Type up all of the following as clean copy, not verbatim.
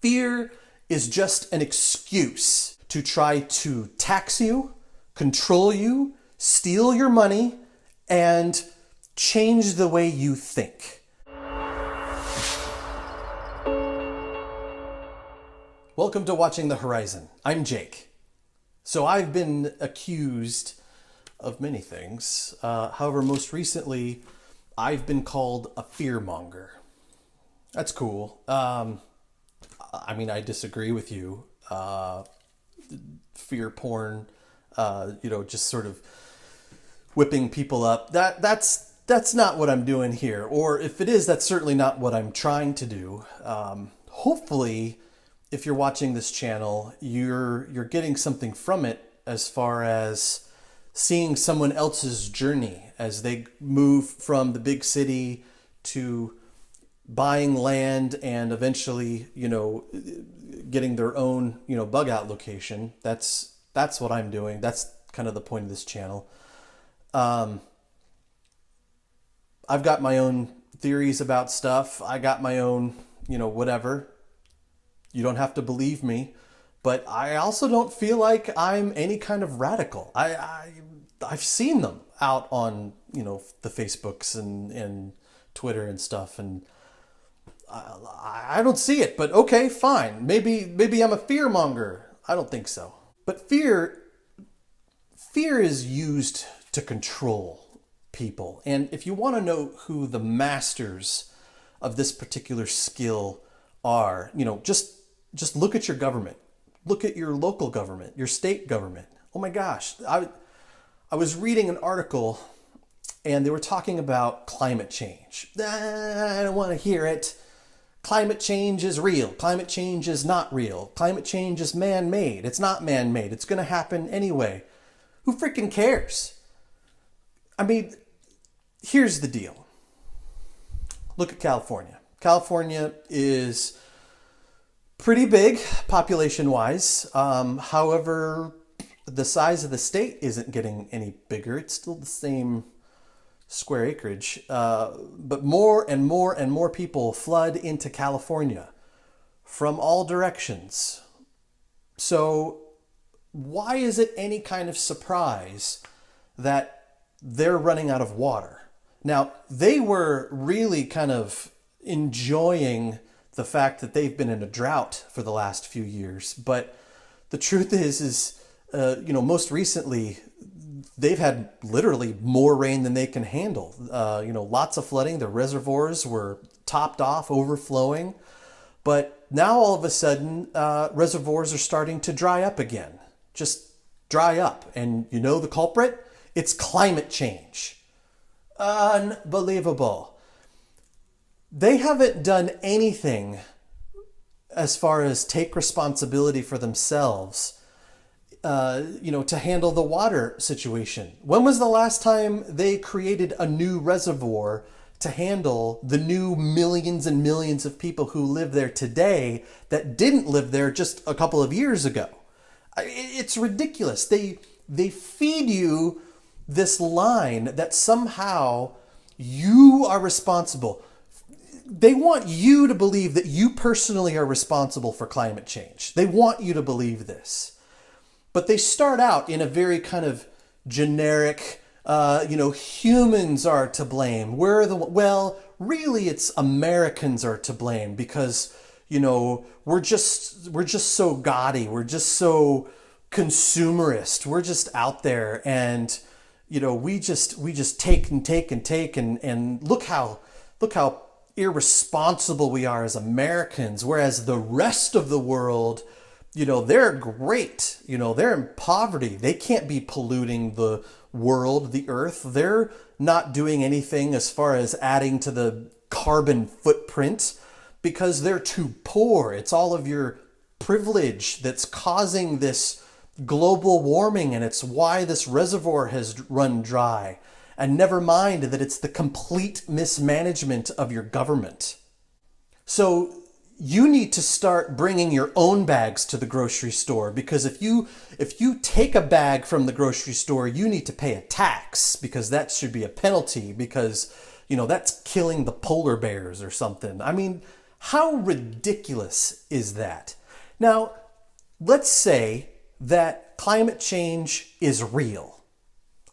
Fear is just an excuse to try to tax you, control you, steal your money, and change the way you think. Welcome to Watching the Horizon. I'm Jake. So I've been accused of many things. However, most recently, I've been called a fearmonger. That's cool. I disagree with you. Fear porn, just sort of whipping people up. That's not what I'm doing here. Or if it is, that's certainly not what I'm trying to do. Hopefully, if you're watching this channel, you're getting something from it as far as seeing someone else's journey as they move from the big city to buying land and eventually, getting their own, bug out location. That's what I'm doing. That's kind of the point of this channel. I've got my own theories about stuff. I got my own, whatever. You don't have to believe me, but I also don't feel like I'm any kind of radical. I've seen them out on, the Facebooks and Twitter and stuff, and I don't see it, but okay, fine. Maybe I'm a fearmonger. I don't think so. But fear is used to control people. And if you want to know who the masters of this particular skill are, just look at your government. Look at your local government, your state government. Oh my gosh. I was reading an article and they were talking about climate change. I don't want to hear it. Climate change is real. Climate change is not real. Climate change is man-made. It's not man-made. It's going to happen anyway. Who freaking cares? Here's the deal. Look at California. California is pretty big population-wise. However, the size of the state isn't getting any bigger. It's still the same square acreage, but more and more and more people flood into California from all directions. So why is it any kind of surprise that they're running out of water? Now, they were really kind of enjoying the fact that they've been in a drought for the last few years, but the truth is most recently, they've had literally more rain than they can handle. Lots of flooding. Their reservoirs were topped off, overflowing. But now all of a sudden, reservoirs are starting to dry up again. Just dry up. And you know the culprit? It's climate change. Unbelievable. They haven't done anything as far as take responsibility for themselves to handle the water situation. When was the last time they created a new reservoir to handle the new millions and millions of people who live there today that didn't live there just a couple of years ago? It's ridiculous. They feed you this line that somehow you are responsible. They want you to believe that you personally are responsible for climate change. They want you to believe this. But they start out in a very kind of generic, humans are to blame. Really it's Americans are to blame because, we're just so gaudy. We're just so consumerist. We're just out there and, we just take and take and take and look how irresponsible we are as Americans. Whereas the rest of the world, they're great. They're in poverty. They can't be polluting the world, the earth. They're not doing anything as far as adding to the carbon footprint because they're too poor. It's all of your privilege that's causing this global warming, and it's why this reservoir has run dry. And never mind that it's the complete mismanagement of your government. So you need to start bringing your own bags to the grocery store, because if you take a bag from the grocery store, you need to pay a tax, because that should be a penalty, because that's killing the polar bears or something. How ridiculous is that? Now, let's say that climate change is real.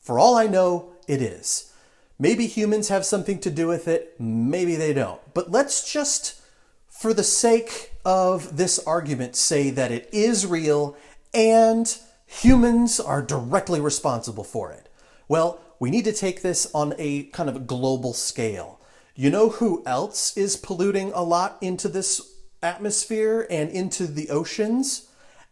For all I know, it is. Maybe humans have something to do with it, maybe they don't. But let's just, for the sake of this argument, say that it is real and humans are directly responsible for it. Well, we need to take this on a kind of global scale. You know who else is polluting a lot into this atmosphere and into the oceans?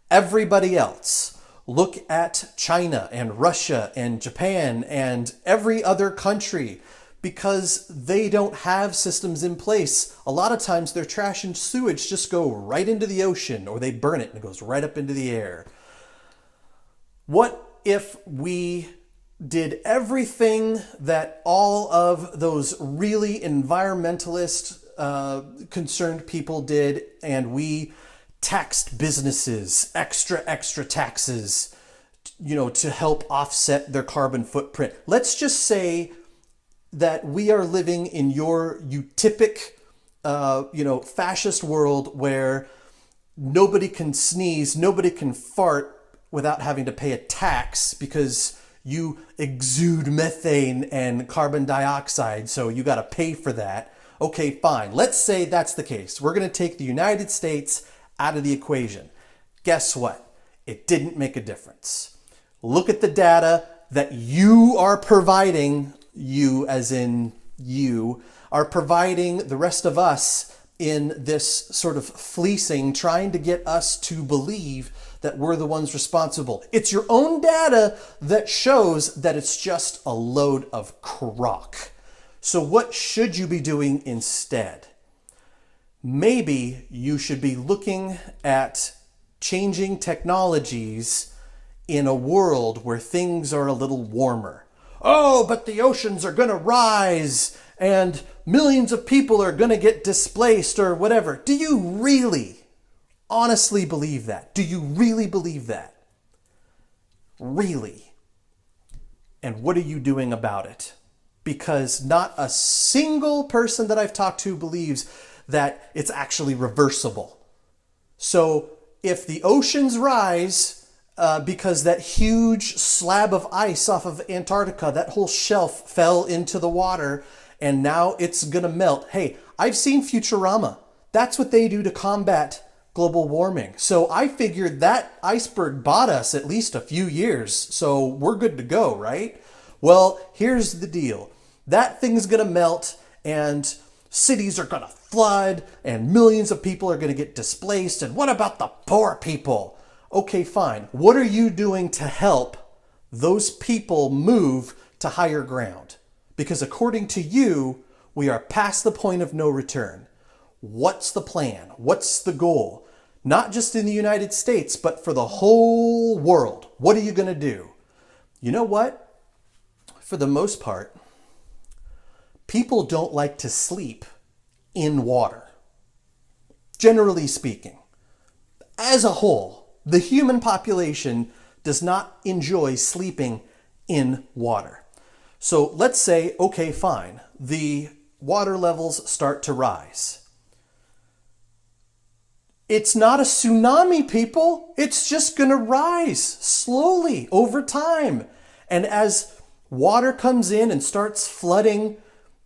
Everybody else. Look at China and Russia and Japan and every other country, because they don't have systems in place. A lot of times their trash and sewage just go right into the ocean, or they burn it and it goes right up into the air. What if we did everything that all of those really environmentalist concerned people did, and we taxed businesses extra taxes, to help offset their carbon footprint? Let's just say that we are living in your utopic, fascist world where nobody can sneeze, nobody can fart without having to pay a tax because you exude methane and carbon dioxide, so you got to pay for that. Okay, fine. Let's say that's the case. We're going to take the United States out of the equation. Guess what? It didn't make a difference. Look at the data that you are providing, you as in you, are providing the rest of us in this sort of fleecing, trying to get us to believe that we're the ones responsible. It's your own data that shows that it's just a load of crock. So what should you be doing instead? Maybe you should be looking at changing technologies in a world where things are a little warmer. Oh, but the oceans are going to rise and millions of people are going to get displaced or whatever. Do you really honestly believe that? Do you really believe that? Really? And what are you doing about it? Because not a single person that I've talked to believes that it's actually reversible. So if the oceans rise because that huge slab of ice off of Antarctica, that whole shelf fell into the water and now it's going to melt. Hey, I've seen Futurama. That's what they do to combat global warming. So I figured that iceberg bought us at least a few years. So we're good to go, right? Well, here's the deal. That thing's going to melt and cities are going to flood and millions of people are going to get displaced. And what about the poor people? Okay, fine. What are you doing to help those people move to higher ground? Because according to you, we are past the point of no return. What's the plan? What's the goal? Not just in the United States, but for the whole world. What are you going to do? You know what? For the most part, people don't like to sleep in water. Generally speaking, as a whole, the human population does not enjoy sleeping in water. So let's say, okay, fine, the water levels start to rise. It's not a tsunami, people. It's just going to rise slowly over time. And as water comes in and starts flooding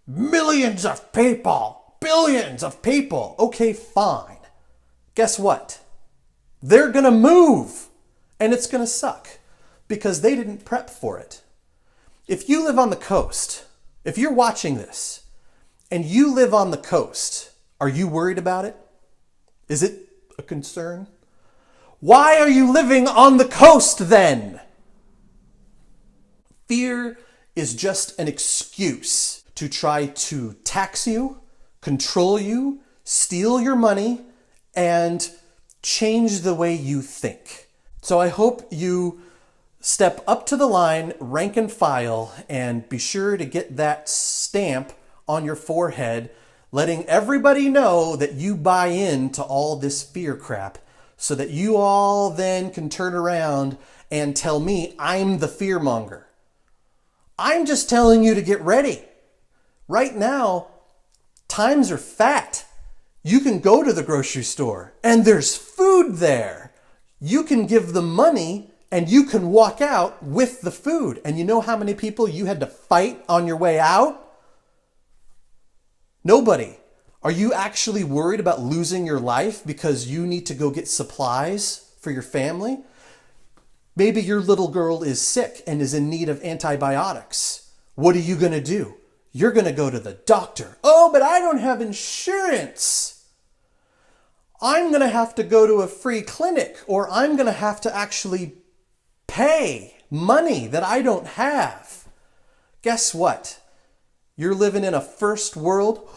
millions of people, billions of people, okay, fine. Guess what? They're going to move and it's going to suck because they didn't prep for it. If you live on the coast, if you're watching this and you live on the coast, are you worried about it? Is it a concern? Why are you living on the coast then? Fear is just an excuse to try to tax you, control you, steal your money, and change the way you think. So I hope you step up to the line, rank and file, and be sure to get that stamp on your forehead, letting everybody know that you buy into all this fear crap so that you all then can turn around and tell me I'm the fearmonger. I'm just telling you to get ready. Right now, times are fat. You can go to the grocery store and there's food there. You can give them money and you can walk out with the food. And you know how many people you had to fight on your way out? Nobody. Are you actually worried about losing your life because you need to go get supplies for your family? Maybe your little girl is sick and is in need of antibiotics. What are you going to do? You're going to go to the doctor. Oh, but I don't have insurance. I'm going to have to go to a free clinic, or I'm going to have to actually pay money that I don't have. Guess what? You're living in a first world.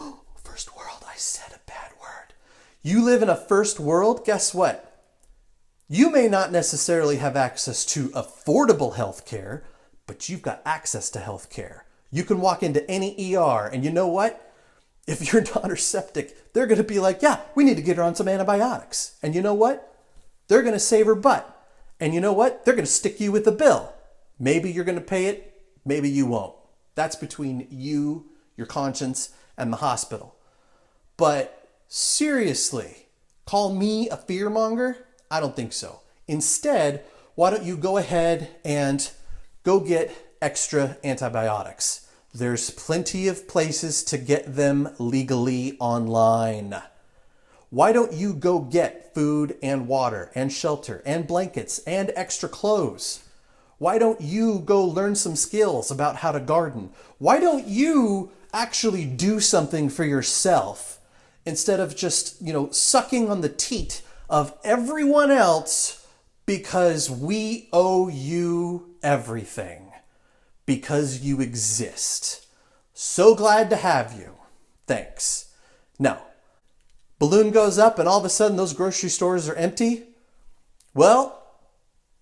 First world, I said a bad word. You live in a first world. Guess what? You may not necessarily have access to affordable health care, but you've got access to health care. You can walk into any ER, and you know what? If your daughter's septic, they're going to be like, yeah, we need to get her on some antibiotics. And you know what? They're going to save her butt. And you know what? They're going to stick you with the bill. Maybe you're going to pay it. Maybe you won't. That's between you, your conscience, and the hospital. But seriously, call me a fearmonger? I don't think so. Instead, why don't you go ahead and go get extra antibiotics? There's plenty of places to get them legally online. Why don't you go get food and water and shelter and blankets and extra clothes? Why don't you go learn some skills about how to garden? Why don't you actually do something for yourself instead of just, sucking on the teat of everyone else because we owe you everything? Because you exist. So glad to have you. Thanks. Now, balloon goes up and all of a sudden those grocery stores are empty. Well,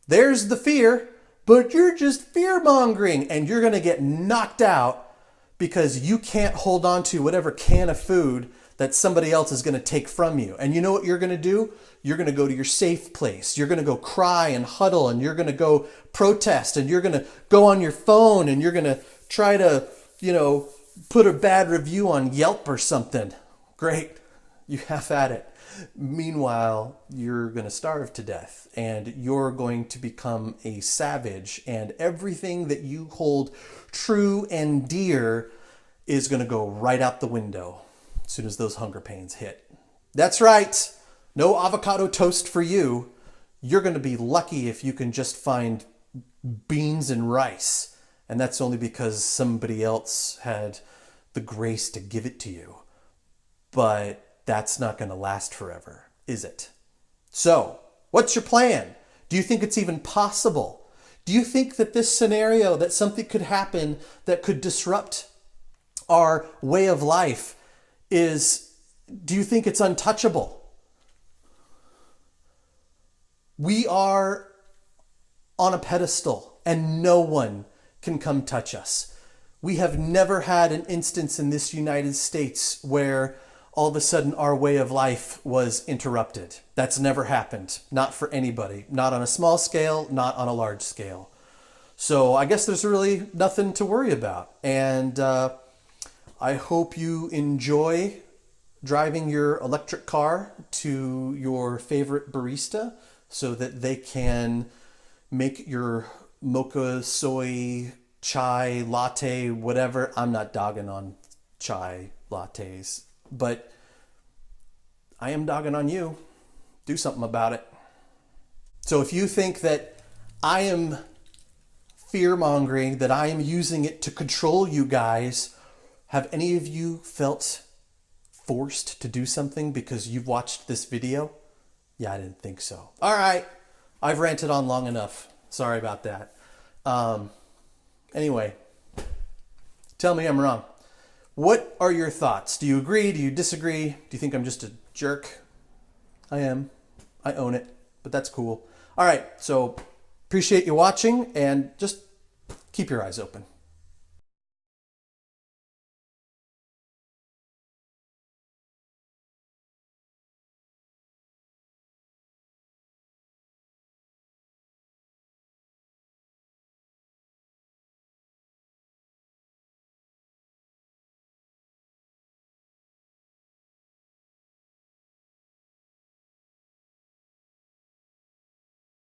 there's the fear, but you're just fear-mongering and you're going to get knocked out because you can't hold on to whatever can of food that somebody else is going to take from you. And you know what you're going to do? You're going to go to your safe place. You're going to go cry and huddle, and you're going to go protest, and you're going to go on your phone, and you're going to try to, put a bad review on Yelp or something. Great. You have at it. Meanwhile, you're going to starve to death, and you're going to become a savage, and everything that you hold true and dear is going to go right out the window as soon as those hunger pains hit. That's right. No avocado toast for you. You're going to be lucky if you can just find beans and rice. And that's only because somebody else had the grace to give it to you. But that's not going to last forever, is it? So, what's your plan? Do you think it's even possible? Do you think that this scenario, that something could happen that could disrupt our way of life do you think it's untouchable? We are on a pedestal and no one can come touch us. We have never had an instance in this United States where all of a sudden our way of life was interrupted. That's never happened. Not for anybody. Not on a small scale, not on a large scale. So I guess there's really nothing to worry about. And I hope you enjoy driving your electric car to your favorite barista so that they can make your mocha, soy, chai, latte, whatever. I'm not dogging on chai lattes, but I am dogging on you. Do something about it. So if you think that I am fear-mongering, that I am using it to control you guys, have any of you felt forced to do something because you've watched this video? Yeah, I didn't think so. All right. I've ranted on long enough. Sorry about that. Anyway, tell me I'm wrong. What are your thoughts? Do you agree? Do you disagree? Do you think I'm just a jerk? I am. I own it, but that's cool. All right. So appreciate you watching and just keep your eyes open.